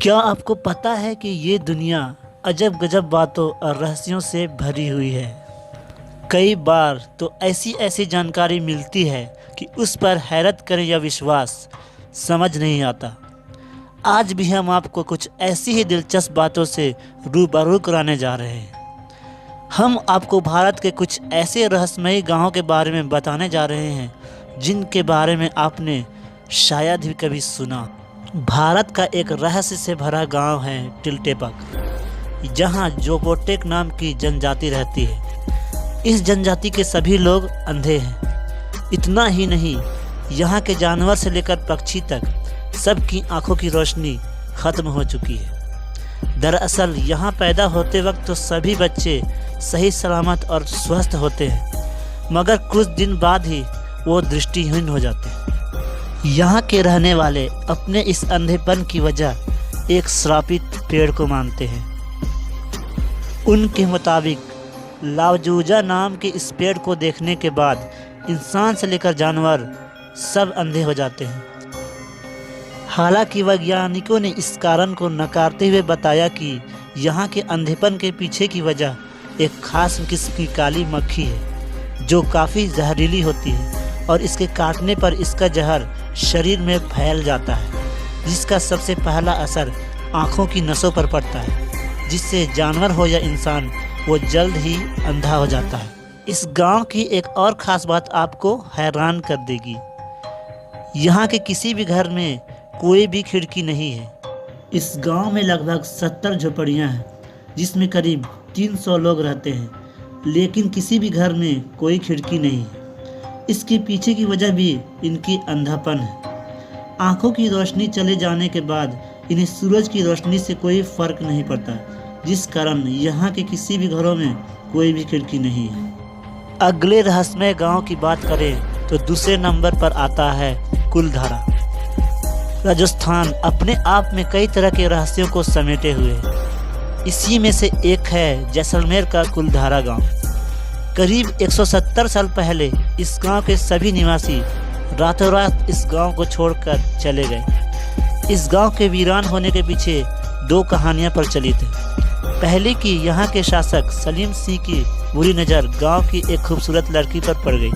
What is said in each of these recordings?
क्या आपको पता है कि ये दुनिया अजब गजब बातों और रहस्यों से भरी हुई है। कई बार तो ऐसी ऐसी जानकारी मिलती है कि उस पर हैरत करें या विश्वास समझ नहीं आता। आज भी हम आपको कुछ ऐसी ही दिलचस्प बातों से रूबरू कराने जा रहे हैं। हम आपको भारत के कुछ ऐसे रहस्यमयी गांवों के बारे में बताने जा रहे हैं जिनके बारे में आपने शायद ही कभी सुना। भारत का एक रहस्य से भरा गांव है टिलटेपक, जहां जोगोटेक नाम की जनजाति रहती है। इस जनजाति के सभी लोग अंधे हैं। इतना ही नहीं, यहाँ के जानवर से लेकर पक्षी तक सबकी आंखों की रोशनी खत्म हो चुकी है। दरअसल यहाँ पैदा होते वक्त तो सभी बच्चे सही सलामत और स्वस्थ होते हैं, मगर कुछ दिन बाद ही वो दृष्टिहीन हो जाते हैं। यहाँ के रहने वाले अपने इस अंधेपन की वजह एक श्रापित पेड़ को मानते हैं। उनके मुताबिक लावजूजा नाम के इस पेड़ को देखने के बाद इंसान से लेकर जानवर सब अंधे हो जाते हैं। हालांकि वैज्ञानिकों ने इस कारण को नकारते हुए बताया कि यहाँ के अंधेपन के पीछे की वजह एक खास किस्म की काली मक्खी है, जो काफ़ी जहरीली होती है और इसके काटने पर इसका जहर शरीर में फैल जाता है, जिसका सबसे पहला असर आँखों की नसों पर पड़ता है, जिससे जानवर हो या इंसान वो जल्द ही अंधा हो जाता है। इस गांव की एक और ख़ास बात आपको हैरान कर देगी। यहाँ के किसी भी घर में कोई भी खिड़की नहीं है। इस गांव में लगभग 70 झोपड़ियाँ हैं, जिसमें करीब 300 लोग रहते हैं, लेकिन किसी भी घर में कोई खिड़की नहीं है। इसके पीछे की वजह भी इनकी अंधापन है। आँखों की रोशनी चले जाने के बाद इन्हें सूरज की रोशनी से कोई फर्क नहीं पड़ता, जिस कारण यहाँ के किसी भी घरों में कोई भी खिड़की नहीं है। अगले रहस्यमय गांव की बात करें तो दूसरे नंबर पर आता है कुलधारा। राजस्थान अपने आप में कई तरह के रहस्यों को समेटे हुए है। इसी में से एक है जैसलमेर का कुलधारा गांव। करीब 170 साल पहले इस गांव के सभी निवासी रातों रात इस गांव को छोड़कर चले गए। इस गांव के वीरान होने के पीछे दो कहानियां प्रचलित हैं। पहले की यहाँ के शासक सलीम सिंह की बुरी नज़र गांव की एक खूबसूरत लड़की पर पड़ गई।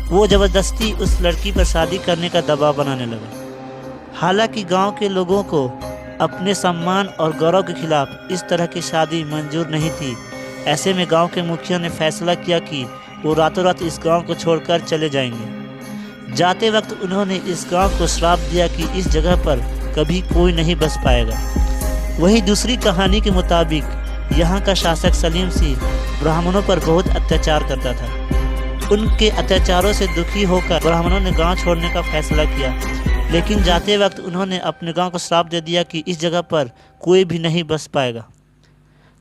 वो ज़बरदस्ती उस लड़की पर शादी करने का दबाव बनाने लगा। हालांकि गांव के लोगों को अपने सम्मान और गौरव के खिलाफ इस तरह की शादी मंजूर नहीं थी। ऐसे में गांव के मुखिया ने फैसला किया कि वो रातों रात इस गांव को छोड़कर चले जाएंगे। जाते वक्त उन्होंने इस गांव को श्राप दिया कि इस जगह पर कभी कोई नहीं बस पाएगा। वहीं दूसरी कहानी के मुताबिक यहाँ का शासक सलीम सिंह ब्राह्मणों पर बहुत अत्याचार करता था। उनके अत्याचारों से दुखी होकर ब्राह्मणों ने गाँव छोड़ने का फैसला किया, लेकिन जाते वक्त उन्होंने अपने गाँव को श्राप दे दिया कि इस जगह पर कोई भी नहीं बस पाएगा।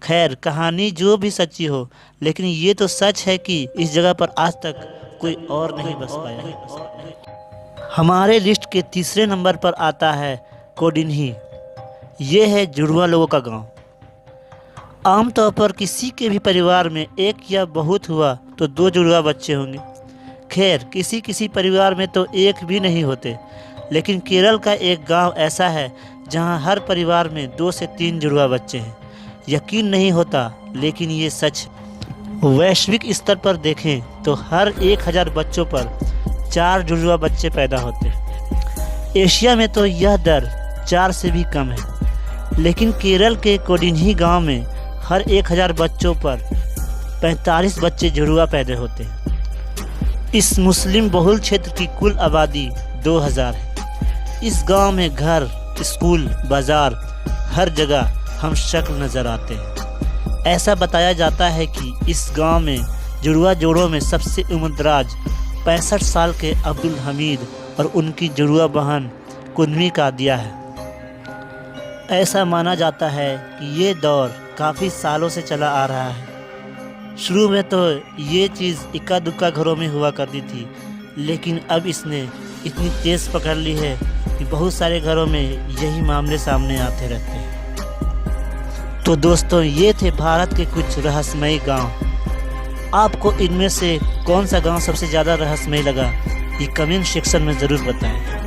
खैर, कहानी जो भी सच्ची हो, लेकिन ये तो सच है कि इस जगह पर आज तक कोई और नहीं बस पाया। हमारे लिस्ट के तीसरे नंबर पर आता है कोडिन्ही। ये है जुड़वा लोगों का गांव। आमतौर पर किसी के भी परिवार में एक या बहुत हुआ तो 2 जुड़वा बच्चे होंगे। खैर, किसी किसी परिवार में तो एक भी नहीं होते, लेकिन केरल का एक गांव ऐसा है जहां हर परिवार में 2 से 3 जुड़वा बच्चे हैं। यकीन नहीं होता, लेकिन ये सच है। वैश्विक स्तर पर देखें तो हर 1000 बच्चों पर 4 जुड़वा बच्चे पैदा होते हैं। एशिया में तो यह दर 4 से भी कम है, लेकिन केरल के कोडिन्ही गांव में हर 1000 बच्चों पर 45 बच्चे जुड़वा पैदा होते हैं। इस मुस्लिम बहुल क्षेत्र की कुल आबादी 2000 है। इस गांव में घर, स्कूल, बाजार, हर जगह हम शक्ल नज़र आते हैं। ऐसा बताया जाता है कि इस गांव में जुड़वा जोड़ों में सबसे उम्रदराज 65 साल के अब्दुल हमीद और उनकी जुड़वा बहन कुन्वी का दिया है। ऐसा माना जाता है कि ये दौर काफ़ी सालों से चला आ रहा है। शुरू में तो ये चीज़ इक्का दुक्का घरों में हुआ करती थी, लेकिन अब इसने इतनी तेज़ पकड़ ली है कि बहुत सारे घरों में यही मामले सामने आते रहते हैं। तो दोस्तों, ये थे भारत के कुछ रहस्यमयी गांव। आपको इनमें से कौन सा गांव सबसे ज़्यादा रहस्यमय लगा, ये कमेंट सेक्शन में ज़रूर बताएं।